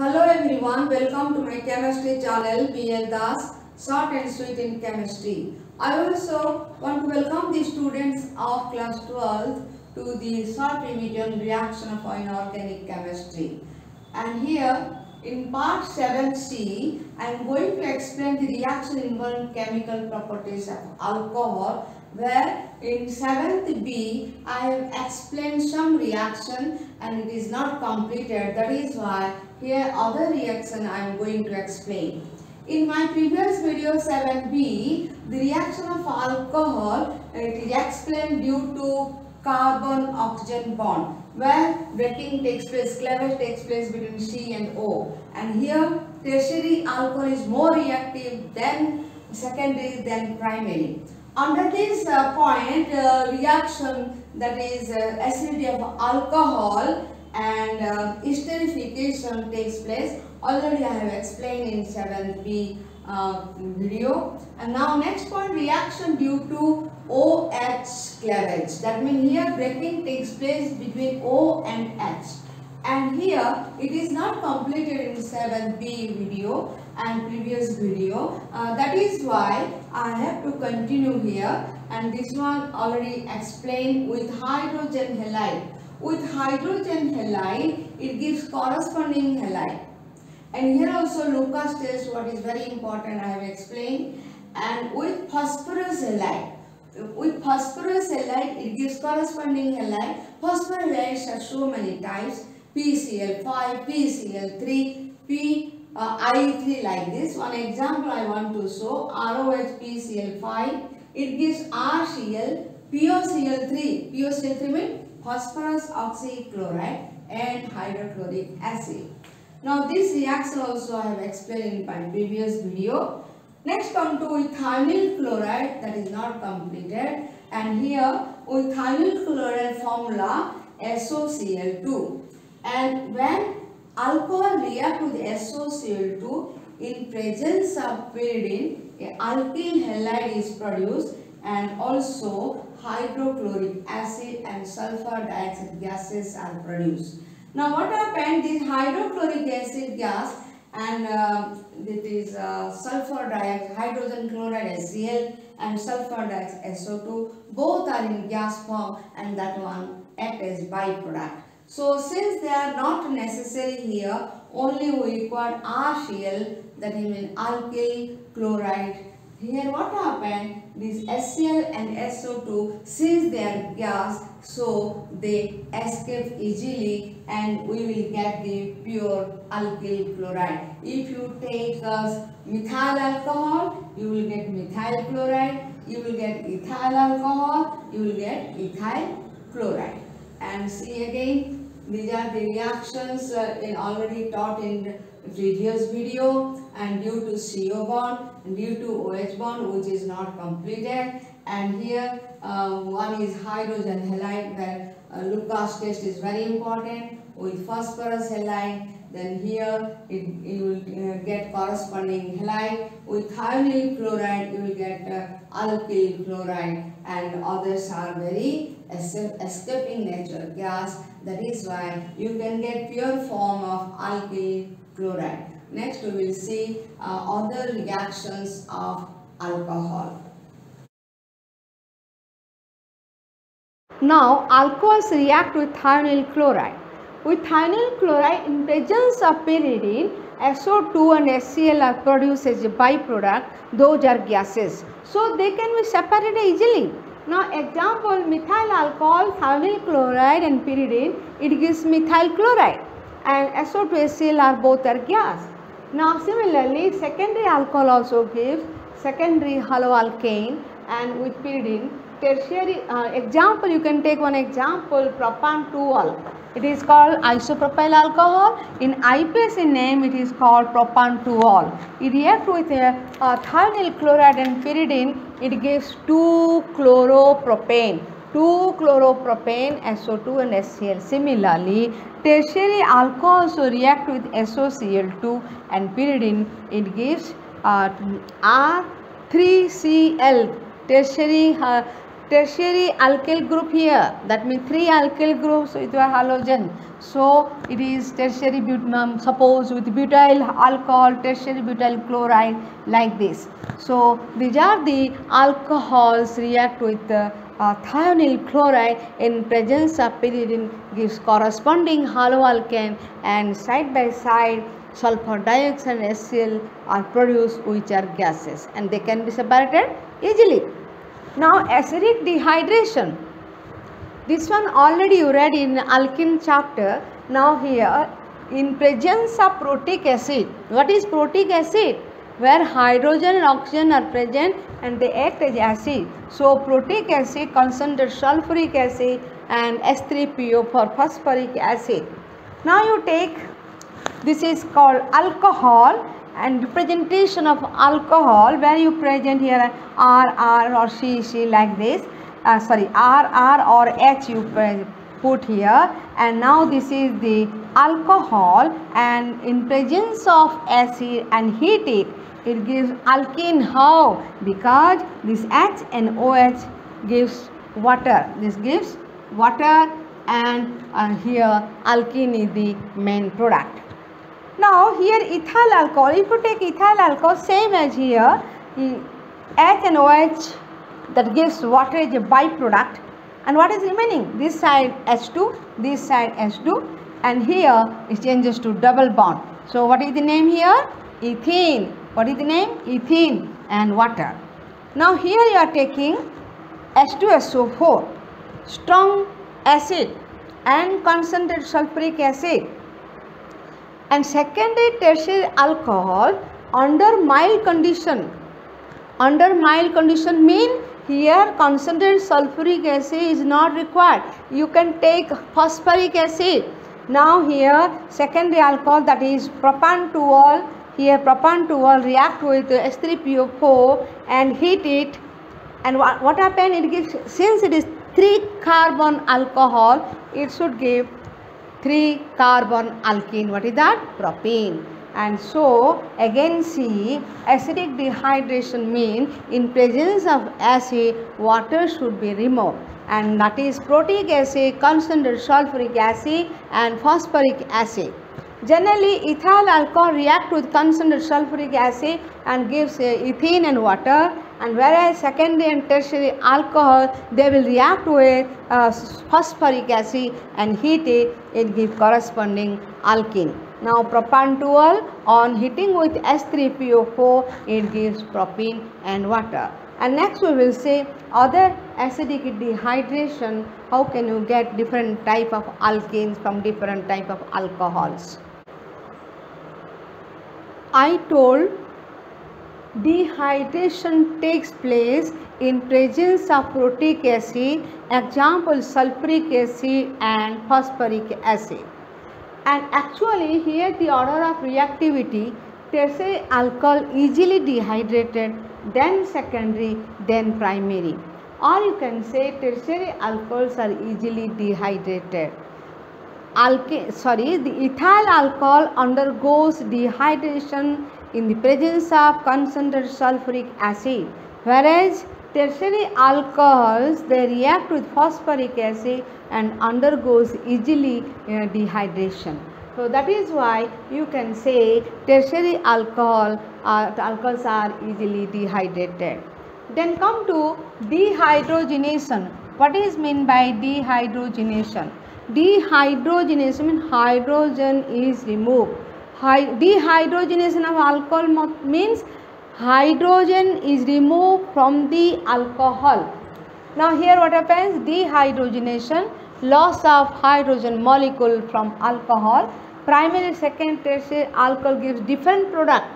Hello everyone, welcome to my chemistry channel PL Das, short and sweet in chemistry. I also want to welcome the students of class 12 to the short revision reaction of inorganic chemistry. And here in part 7C, I am going to explain the reaction involving chemical properties of alcohol, where in 7th B I have explained some reaction and it is not completed. That is why here other reaction I am going to explain. In my previous video 7B, the reaction of alcohol, it is explained due to carbon-oxygen bond, where breaking takes place, cleavage takes place between C and O. And here tertiary alcohol is more reactive than secondary than primary. Under this point, reaction, that is acidity of alcohol and esterification takes place. Already I have explained in 7B video. And now next point, reaction due to OH cleavage. That means here breaking takes place between O and H. And here it is not completed in 7B video and previous video. That is why I have to continue here, and this one already explained with hydrogen halide. With hydrogen halide, it gives corresponding halide. And here also Lucas test, what is very important, I have explained. And with phosphorus halide, it gives corresponding halide. Phosphorus halides are so many types: PCl5, PCl3, I3, like this. One example I want to show: ROH PCl5, it gives RCl, POCl3. POCl3 means phosphorus oxychloride and hydrochloric acid. Now this reaction also I have explained in my previous video. Next come to ethynyl chloride, that is not completed. And here ethynyl chloride formula SOCl2. And when alcohol react with SOCl2 in presence of pyridine, alkyl halide is produced, and also hydrochloric acid and sulfur dioxide gases are produced. Now what happened, this hydrochloric acid gas and it is sulfur dioxide, hydrogen chloride HCl and sulfur dioxide SO2, both are in gas form, and that one act as byproduct. So since they are not necessary here, only we require RCl, that means alkyl chloride. Here what happened, this HCl and SO2, since they are gas, so they escape easily and we will get the pure alkyl chloride. If you take methyl alcohol, you will get methyl chloride. You will get ethyl alcohol, you will get ethyl chloride. And see again, these are the reactions already taught in previous video, and due to CO bond and due to OH bond, which is not completed. And here one is hydrogen halide, where Lucas test is very important with phosphorus halide. Then here you will get corresponding halide. With ethynyl chloride you will get alkyl chloride, and others are very escaping nature gas. That is why you can get pure form of alkyl chloride. Next we will see other reactions of alcohol. Now alcohols react with thionyl chloride. With thionyl chloride, in presence of pyridine, SO2 and HCl are produced as a byproduct. Those are gases, so they can be separated easily. Now example, methyl alcohol, thionyl chloride and pyridine, it gives methyl chloride, and SO2 HCl are both are gas. Now similarly, secondary alcohol also gives secondary haloalkane, and with pyridine. Tertiary example, you can take one example, propan-2-ol. It is called isopropyl alcohol. In IPAC name it is called propan-2-ol. It reacts with thionyl chloride and pyridine. It gives 2-chloropropane. 2-chloropropane, SO2 and HCl. Similarly, tertiary alcohol also react with SOCl2 and pyridine. It gives R3Cl. Tertiary tertiary alkyl group here. That means 3 alkyl groups with your halogen. So it is tertiary suppose with butyl alcohol, tertiary butyl chloride, like this. So these are the alcohols react with thionyl chloride in presence of pyridine, gives corresponding haloalkane, and side by side sulfur dioxide and HCl are produced, which are gases, and they can be separated easily. Now acidic dehydration, this one already you read in alkene chapter. Now here in presence of protic acid, what is protic acid? Where hydrogen and oxygen are present and they act as acid. So protic acid concentrates sulfuric acid and H3PO for phosphoric acid. Now you take, this is called alcohol, and representation of alcohol where you present here RR or CC like this, RR or H you put here, and now this is the alcohol, and in presence of acid and heat it gives alkene. How? Because this H and OH gives water, this gives water, and here alkene is the main product. Now here ethyl alcohol, if you take ethyl alcohol, same as here, H and OH that gives water is a byproduct, and what is remaining? This side H2, this side H2, and here it changes to double bond. So what is the name here? Ethene. What is the name? Ethene and water. Now here you are taking H2SO4, strong acid and concentrated sulfuric acid, and secondary tertiary alcohol under mild condition. Under mild condition mean here concentrated sulfuric acid is not required. You can take phosphoric acid. Now here secondary alcohol, that is propan-2-ol. Here propan-2-ol react with H3PO4 and heat it, and what happen? It gives, since it is 3 carbon alcohol, it should give 3 carbon alkene. What is that? Propene. And so again see, acidic dehydration mean in presence of acid water should be removed, and that is protic acid, concentrated sulfuric acid and phosphoric acid. Generally ethyl alcohol react with concentrated sulfuric acid and gives ethene and water, and whereas secondary and tertiary alcohol they will react with phosphoric acid and heat it gives corresponding alkene. Now propan-2-ol on heating with H3PO4 it gives propene and water. And next we will say other acidic dehydration, how can you get different type of alkenes from different type of alcohols. I told dehydration takes place in presence of protic acid, example sulfuric acid and phosphoric acid. And actually here the order of reactivity, tertiary alcohol easily dehydrated, then secondary, then primary, or you can say tertiary alcohols are easily dehydrated. The ethyl alcohol undergoes dehydration in the presence of concentrated sulfuric acid, whereas tertiary alcohols they react with phosphoric acid and undergoes easily dehydration. So that is why you can say tertiary alcohols are easily dehydrated. Then come to dehydrogenation. What is meant by dehydrogenation? Dehydrogenation means hydrogen is removed. Dehydrogenation of alcohol means hydrogen is removed from the alcohol. Now here what happens? Dehydrogenation, loss of hydrogen molecule from alcohol. Primary, second, tertiary alcohol gives different product.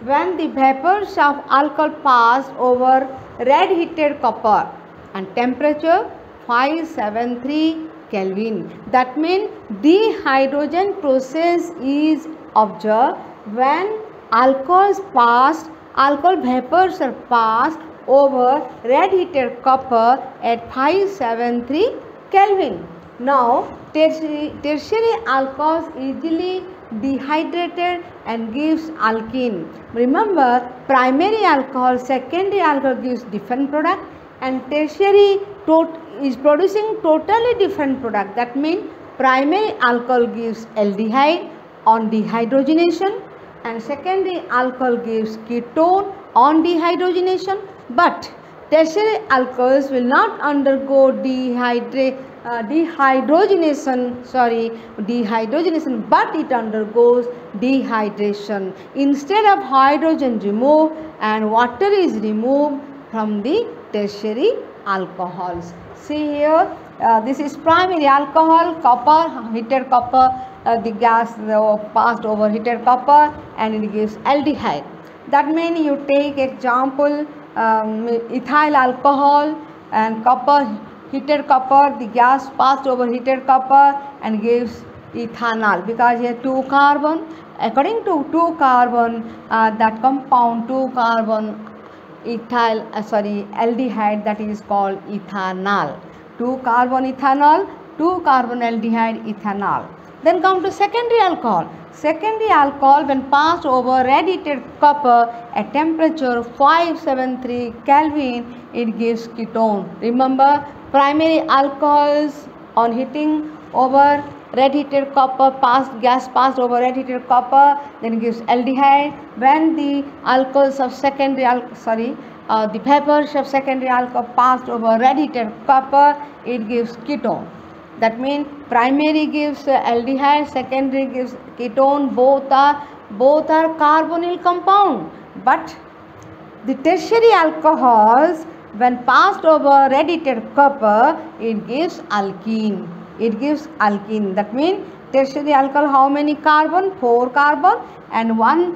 When the vapors of alcohol pass over red heated copper and temperature 573 Kelvin, that means dehydrogen process is observed when alcohol vapors are passed over red heated copper at 573 Kelvin. Now tertiary alcohols easily dehydrated and gives alkene. Remember, primary alcohol, secondary alcohol gives different product. and tertiary is producing totally different product. That means primary alcohol gives aldehyde on dehydrogenation and secondary alcohol gives ketone on dehydrogenation, but tertiary alcohols will not undergo dehydrogenation, but it undergoes dehydration. Instead of hydrogen removed and water is removed from the tertiary alcohols. See here, this is primary alcohol, copper, heated copper, the gas passed over heated copper and it gives aldehyde. That means you take example ethyl alcohol and copper, heated copper, the gas passed over heated copper and gives ethanol, because here 2 carbon, according to 2 carbon that compound 2 carbon aldehyde, that is called ethanol. 2 carbon ethanol, 2 carbon aldehyde ethanol. Then come to secondary alcohol. Secondary alcohol, when passed over red heated copper at temperature 573 Kelvin, it gives ketone. Remember, primary alcohols on heating over red heated copper, gas passed over red heated copper, then gives aldehyde. When the alcohols of secondary the vapors of secondary alcohol passed over red heated copper, it gives ketone. That means primary gives aldehyde, secondary gives ketone. Both are carbonyl compound, but the tertiary alcohols, when passed over red heated copper, it gives alkene. That means tertiary alcohol, how many carbon? 4 carbon and 4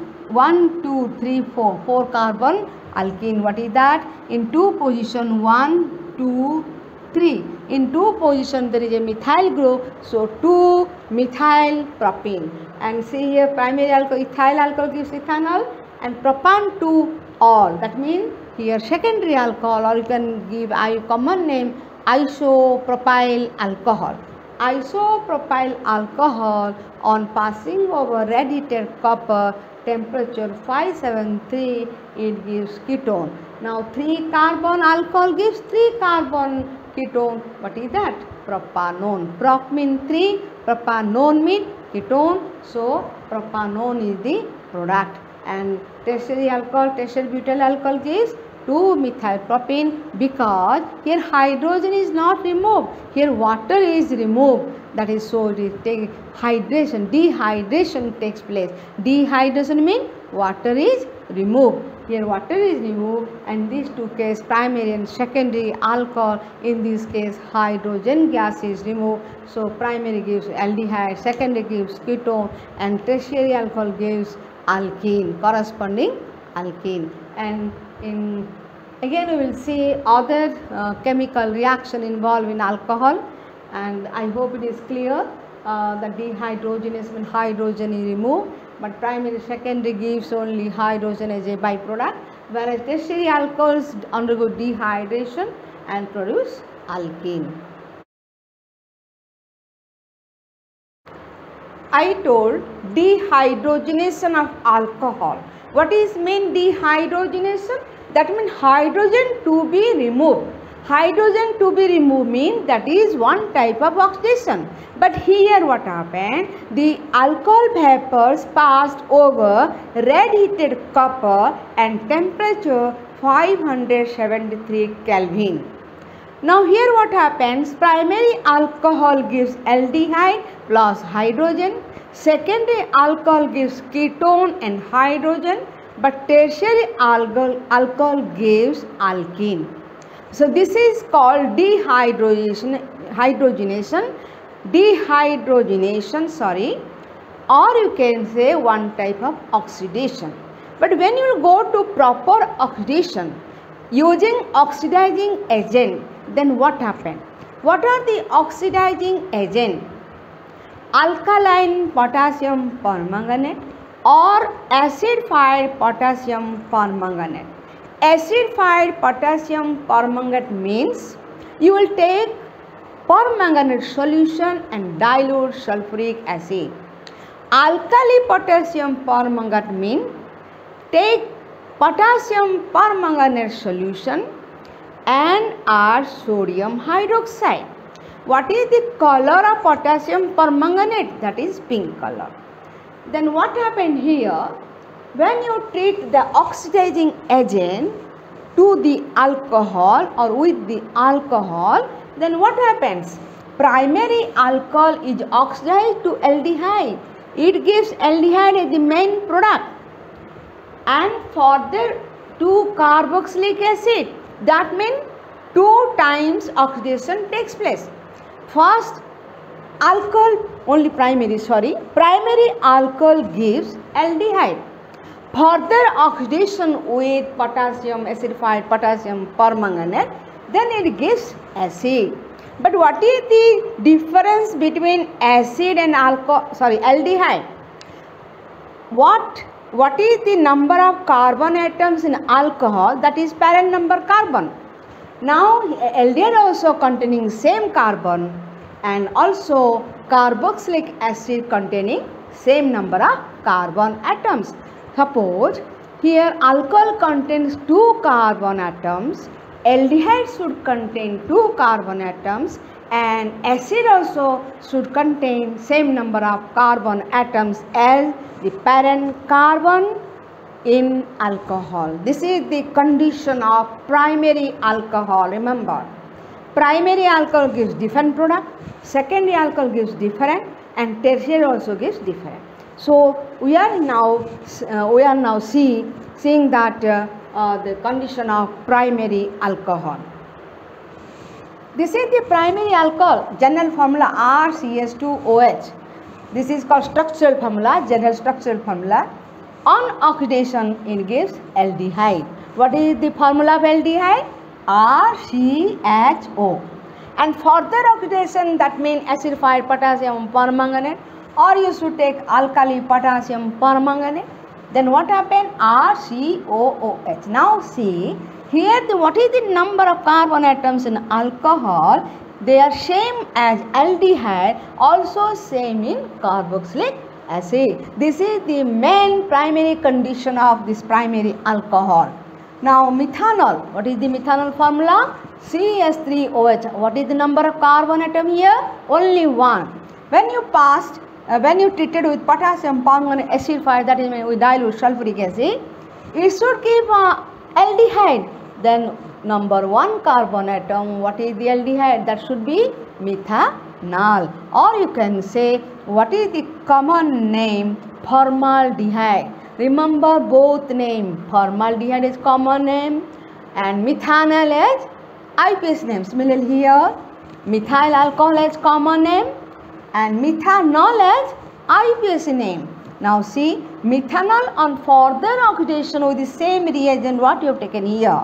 carbon alkene. What is that? In 2 position 1, 2, 3. In 2 position there is a methyl group, so 2 methyl propene. And see here, primary alcohol, ethyl alcohol gives ethanol and propan 2 all. That means here secondary alcohol, or you can give a common name, isopropyl alcohol. Isopropyl alcohol on passing over red heated copper temperature 573, it gives ketone. Now 3 carbon alcohol gives 3 carbon ketone. What is that? Propanone. Prop means 3, propanone means ketone, so propanone is the product. And tertiary alcohol, tertiary butyl alcohol gives 2 methyl propene, because here hydrogen is not removed, here water is removed. That is, so it is dehydration takes place. Dehydration means water is removed. Here water is removed, and these 2 cases, primary and secondary alcohol, in this case hydrogen gas is removed. So primary gives aldehyde, secondary gives ketone, and tertiary alcohol gives alkene, corresponding alkene. And again we will see other chemical reaction involved in alcohol, and I hope it is clear that dehydrogenation means hydrogen is removed, but primary secondary gives only hydrogen as a byproduct, whereas tertiary alcohols undergo dehydration and produce alkene. I told dehydrogenation of alcohol. What is mean dehydrogenation? That means hydrogen to be removed. Hydrogen to be removed means that is one type of oxidation. But here what happened? The alcohol vapors passed over red heated copper and temperature 573 Kelvin. Now here what happens? Primary alcohol gives aldehyde plus hydrogen. Secondary alcohol gives ketone and hydrogen. But tertiary alcohol gives alkene. So this is called dehydrogenation, or you can say one type of oxidation. But when you go to proper oxidation using oxidizing agent, then what happened? What are the oxidizing agent? Alkaline potassium permanganate or acidified potassium permanganate. Acidified potassium permanganate means you will take permanganate solution and dilute sulfuric acid. Alkali potassium permanganate means take potassium permanganate solution, and are sodium hydroxide. What is the color of potassium permanganate? That is pink color. Then what happened here? When you treat the oxidizing agent to the alcohol or with the alcohol, then what happens? Primary alcohol is oxidized to aldehyde. It gives aldehyde as the main product. And further to carboxylic acid. That means 2 times oxidation takes place. First alcohol, primary alcohol gives aldehyde. Further oxidation with potassium, acidified potassium permanganate, then it gives acid. But what is the difference between acid and aldehyde? What is the number of carbon atoms in alcohol? That is parent number carbon. Now aldehyde also containing same carbon and also carboxylic acid containing same number of carbon atoms. Suppose here alcohol contains 2 carbon atoms, aldehyde should contain 2 carbon atoms and acid also should contain same number of carbon atoms as the parent carbon in alcohol. This is the condition of primary alcohol. Remember, primary alcohol gives different product, secondary alcohol gives different, and tertiary also gives different. So we are now seeing that the condition of primary alcohol. This is the primary alcohol, general formula RCH2OH. This is called structural formula, general structural formula. On oxidation, it gives aldehyde. What is the formula of aldehyde? RCHO. And further oxidation, that means acidified potassium permanganate, or you should take alkali potassium permanganate. Then what happened? RCOOH. Now see here, what is the number of carbon atoms in alcohol? They are same as aldehyde, also same in carboxylic acid. This is the main primary condition of this primary alcohol. Now methanol. What is the methanol formula? CH3OH. What is the number of carbon atom here? Only 1. When you treated with potassium permanganate acidified, that is with dilute sulfuric acid, it should give aldehyde. Then number 1 carbon atom, what is the aldehyde? That should be methanol. Or you can say, what is the common name? Formaldehyde. Remember both name. Formaldehyde is common name and methanol is IPS name. Similarly here, methyl alcohol is common name and methanol is IPS name. Now see, methanol on further oxidation with the same reagent what you have taken here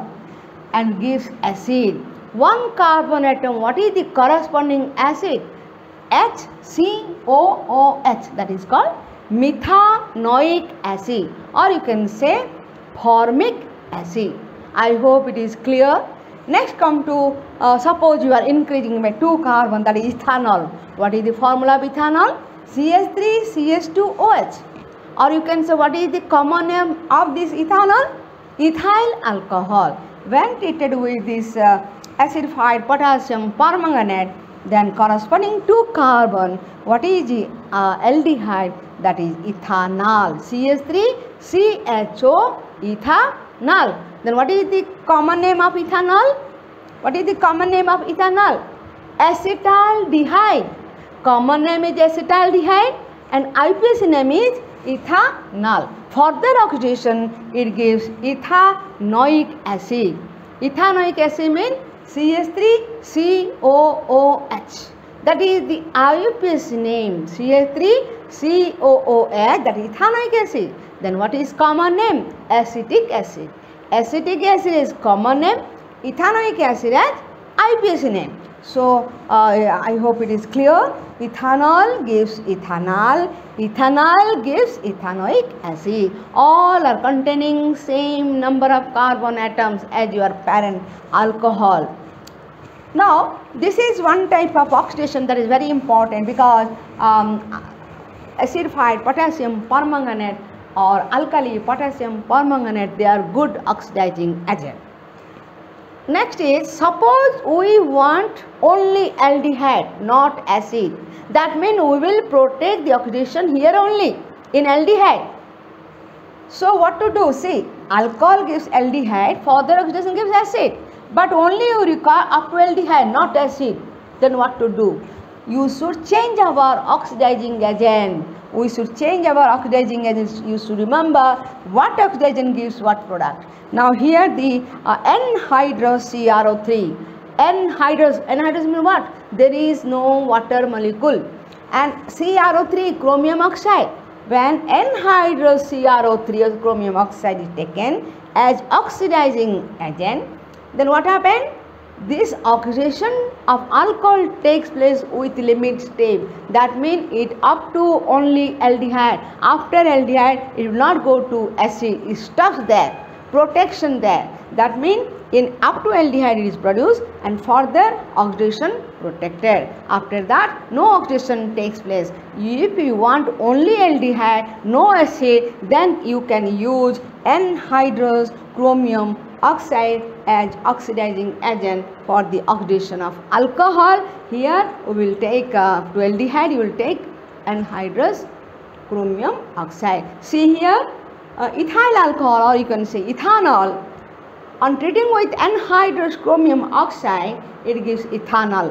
and gives acid. 1 carbon atom, what is the corresponding acid? HCOOH, that is called methanoic acid, or you can say formic acid. I hope it is clear. Next come to suppose you are increasing by 2 carbon, that is ethanol. What is the formula of ethanol? CH3CH2OH. Or you can say, what is the common name of this ethanol? Ethyl alcohol. When treated with this acidified potassium permanganate, then corresponding to carbon, what is the aldehyde? That is ethanol. CH3CHO, ethanol. Then what is the common name of ethanol? What is the common name of ethanol? Acetaldehyde. Common name is acetaldehyde and IPS name is ethanol. Further oxidation, it gives ethanoic acid. Ethanoic acid means CH3COOH. That is the IUPAC name. CH3COOH, that is ethanoic acid. Then what is common name? Acetic acid. Acetic acid is common name. Ethanoic acid as IUPAC name. So I hope it is clear. Ethanol gives ethanol. Ethanol gives ethanoic acid. All are containing same number of carbon atoms as your parent alcohol. Now this is one type of oxidation that is very important, because acidified potassium permanganate or alkali potassium permanganate, they are good oxidizing agent. Next is, suppose we want only aldehyde, not acid. That means we will protect the oxidation here only in aldehyde. So what to do? See, alcohol gives aldehyde, further oxidation gives acid. But only you require up to aldehyde, not acid. Then what to do? You should change our oxidizing agent. We should change our oxidizing agent. You should remember what oxidation gives what product. Now here the N-hydro-CrO3. N-hydro means what? There is no water molecule. And CrO3, chromium oxide. When N-hydro-CrO3 chromium oxide is taken as oxidizing agent, then what happened? This oxidation of alcohol takes place with limit step. That means it up to only aldehyde. After aldehyde, it will not go to acid. It stops there. Protection there. That means in up to aldehyde it is produced and further oxidation protected. After that, no oxidation takes place. If you want only aldehyde, no acid, then you can use N-hydrous chromium oxide as oxidizing agent for the oxidation of alcohol. Here we will take to aldehyde, you will take anhydrous chromium oxide. See here, ethyl alcohol, or you can say ethanol. On treating with anhydrous chromium oxide, it gives ethanol.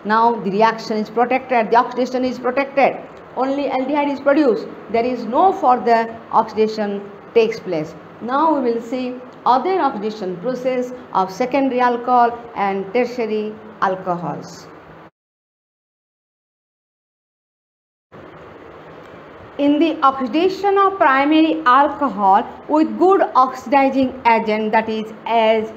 Now the reaction is protected, the oxidation is protected. Only aldehyde is produced. There is no further oxidation takes place. Now we will see other oxidation process of secondary alcohol and tertiary alcohols. In the oxidation of primary alcohol with good oxidizing agent, that is as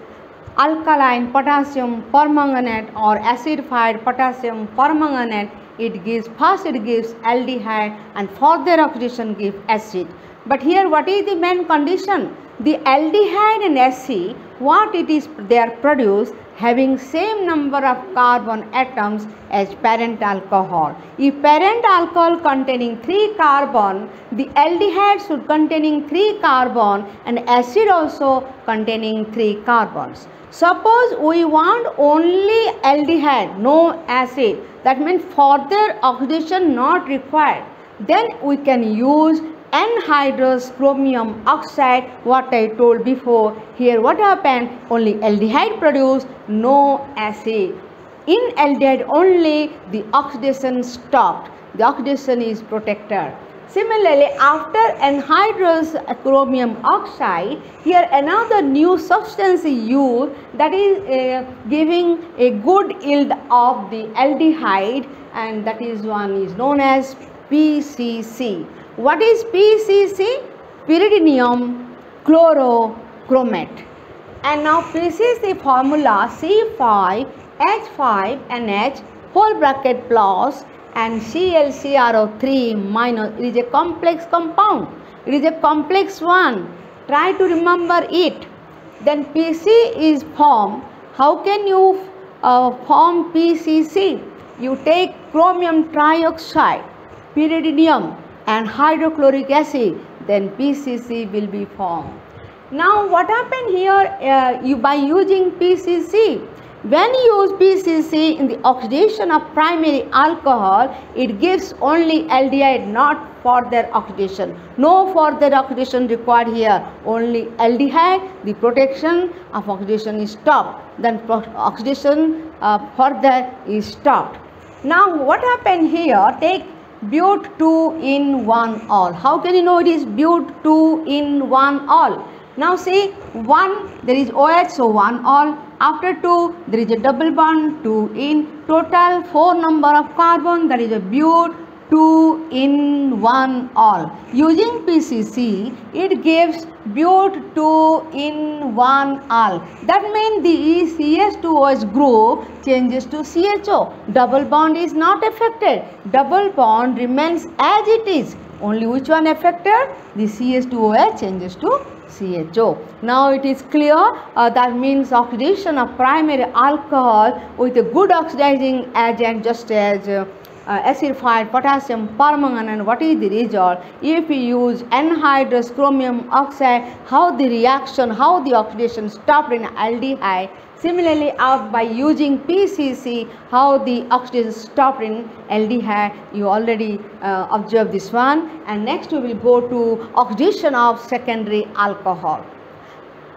alkaline potassium permanganate or acidified potassium permanganate, it gives aldehyde and further oxidation gives acid. But here what is the main condition? The aldehyde and acid, what it is, they are produced having same number of carbon atoms as parent alcohol. If parent alcohol containing 3 carbon, the aldehyde should containing 3 carbon and acid also containing 3 carbons. Suppose we want only aldehyde, no acid, that means further oxidation not required, then we can use anhydrous chromium oxide, what I told before. Here what happened? Only aldehyde produced, no acid. In aldehyde only the oxidation stopped. The oxidation is protected. Similarly, after anhydrous chromium oxide, here another new substance is used, that is giving a good yield of the aldehyde, and that is one is known as PCC. What is PCC? Pyridinium chlorochromate. And now PCC formula C5H5NH whole bracket plus and ClCrO3 minus. It is a complex compound. It is a complex one. Try to remember it. Then PC is formed. How can you form PCC? You take chromium trioxide, pyridinium and hydrochloric acid, then PCC will be formed. Now what happened here by using PCC? When you use PCC in the oxidation of primary alcohol, it gives only aldehyde, not further oxidation. No further oxidation required here, only aldehyde. The protection of oxidation is stopped. Then oxidation further is stopped. Now what happened here? Take but 2 in 1 all. How can you know it is but 2 in 1 all? Now see, 1 there is OH, so 1 all. After 2 there is a double bond, 2 in. Total 4 number of carbon, that is a but 2 in 1 all. Using PCC, it gives but 2 in 1 all. That means the CH2OH group changes to CHO. Double bond is not affected. Double bond remains as it is. Only which one affected? The CH2OH changes to CHO. Now it is clear, that means oxidation of primary alcohol with a good oxidizing agent, just as acidified potassium permanganate. What is the result? If we use anhydrous chromium oxide, how the reaction, how the oxidation stopped in aldehyde. Similarly, by using PCC, how the oxidation stopped in aldehyde, you already observed this one. And next we will go to oxidation of secondary alcohol.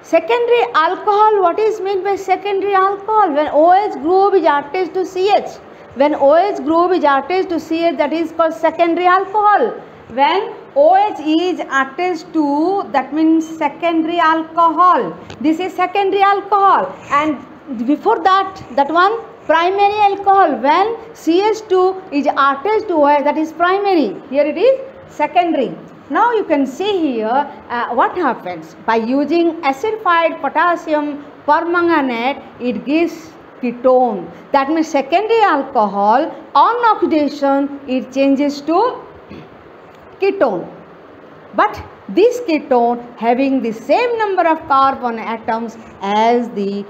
Secondary alcohol, what is meant by secondary alcohol? When OH group is attached to CH. When OH group is attached to CH, that is called secondary alcohol. When OH is attached to, that means secondary alcohol. This is secondary alcohol. And before that, that one primary alcohol. When CH2 is attached to OH, that is primary. Here it is secondary. Now you can see here what happens. By using acidified potassium permanganate, it gives ketone. That means secondary alcohol, on oxidation, it changes to ketone. But this ketone having the same number of carbon atoms as the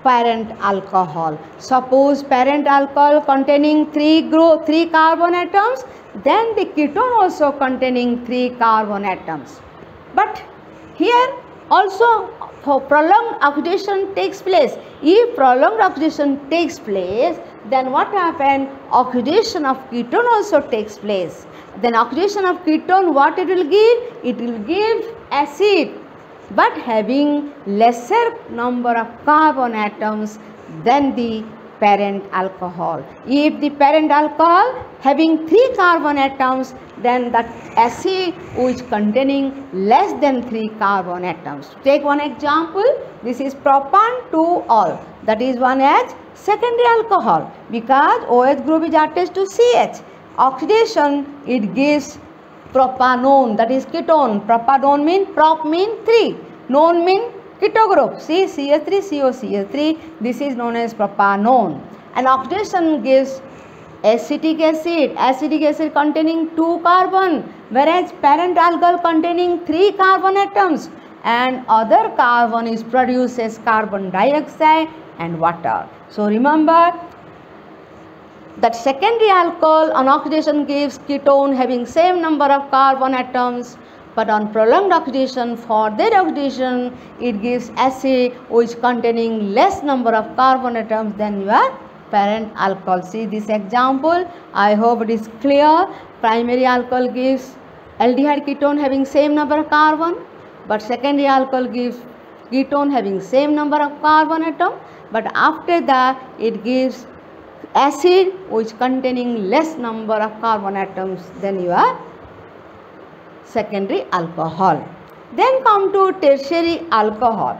parent alcohol. Suppose parent alcohol containing 3 carbon atoms, then the ketone also containing 3 carbon atoms. But here also prolonged oxidation takes place. If prolonged oxidation takes place, then what happens? Oxidation of ketone also takes place. Then oxidation of ketone, what it will give? It will give acid, but having lesser number of carbon atoms than the parent alcohol. If the parent alcohol having 3 carbon atoms, then that acid which containing less than 3 carbon atoms. Take one example. This is propan-2-ol. That is one as secondary alcohol because OH group is attached to CH. Oxidation, it gives propanone, that is ketone. Propanone mean prop mean 3, none mean keto group. See, CH3COCH3, this is known as propanone. And oxidation gives acetic acid containing 2 carbon, whereas parent alcohol containing 3 carbon atoms, and other carbon is produced as carbon dioxide and water. So remember that secondary alcohol on oxidation gives ketone having same number of carbon atoms, but on prolonged oxidation, further oxidation, it gives acid which containing less number of carbon atoms than your parent alcohol. See this example. I hope it is clear. Primary alcohol gives aldehyde ketone having same number of carbon, but secondary alcohol gives ketone having same number of carbon atom, but after that it gives acid which containing less number of carbon atoms than your secondary alcohol. Then come to tertiary alcohol.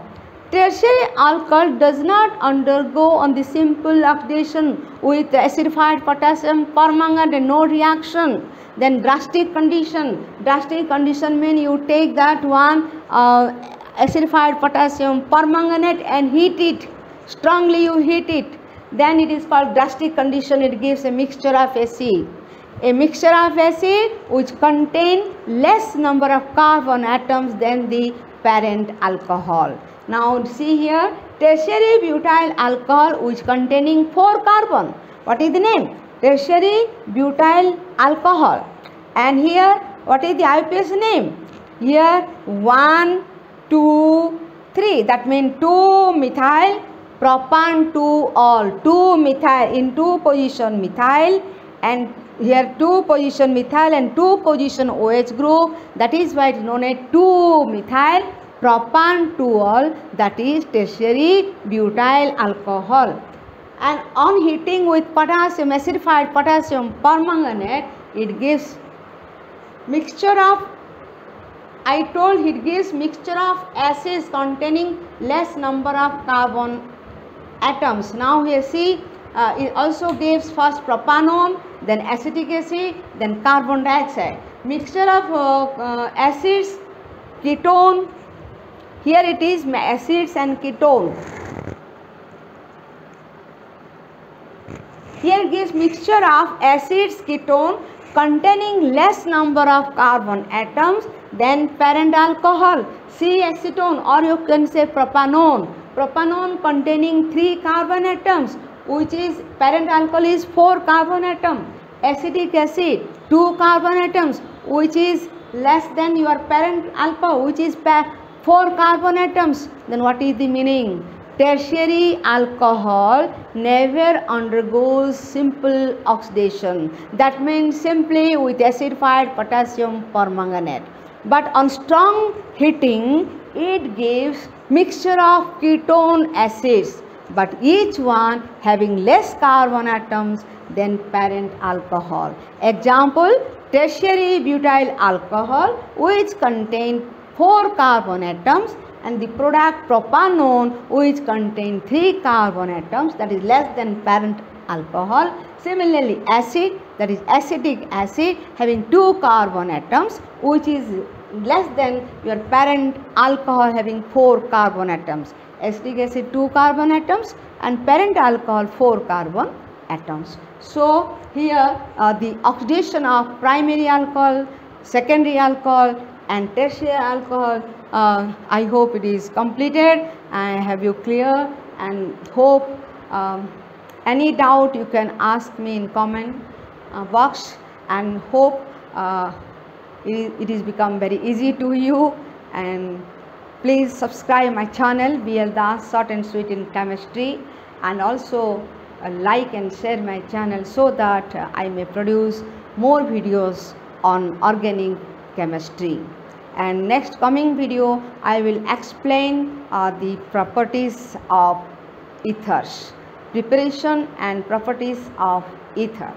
Tertiary alcohol does not undergo on the simple oxidation with acidified potassium permanganate, no reaction. Then drastic condition. Drastic condition means you take that one acidified potassium permanganate and heat it. Strongly you heat it. Then it is called drastic condition. It gives a mixture of acid. A mixture of acid which contain less number of carbon atoms than the parent alcohol. Now see here, tertiary butyl alcohol which containing 4 carbon. What is the name? Tertiary butyl alcohol. And here what is the IUPAC name? Here 1, 2, 3. That means 2-methyl propan-2-ol. 2-methyl in 2 position methyl, and here 2 position methyl and 2 position OH group. That is why it is known as 2-methyl propan-2-ol, that is tertiary butyl alcohol. And on heating with potassium, acidified potassium permanganate, it gives mixture of, I told it gives mixture of acids containing less number of carbon atoms. Now here see, it also gives first propanone, then acetic acid, then carbon dioxide. Mixture of acids, ketone. Here it is acids and ketone. Here gives mixture of acids, ketone containing less number of carbon atoms than parent alcohol. See acetone, or you can say propanone. Propanone containing 3 carbon atoms, which is parent alcohol is 4 carbon atom. Acetic acid 2 carbon atoms, which is less than your parent alcohol, which is 4 carbon atoms. Then what is the meaning? tertiary alcohol never undergoes simple oxidation. That means simply with acidified potassium permanganate. But on strong heating, it gives mixture of ketone acids, but each one having less carbon atoms than parent alcohol. Example, tertiary butyl alcohol, which contain 4 carbon atoms, and the product propanone, which contain 3 carbon atoms, that is less than parent alcohol. Similarly, acid, that is acetic acid, having 2 carbon atoms, which is less than your parent alcohol having 4 carbon atoms. Acetic acid 2 carbon atoms and parent alcohol 4 carbon atoms. So here the oxidation of primary alcohol, secondary alcohol and tertiary alcohol, I hope it is completed. I have you clear, and hope any doubt you can ask me in comment box, and hope it is become very easy to you. And please subscribe my channel BL Das Short and Sweet in Chemistry, and also like and share my channel so that I may produce more videos on organic chemistry. And next coming video I will explain the properties of ethers, preparation and properties of ether.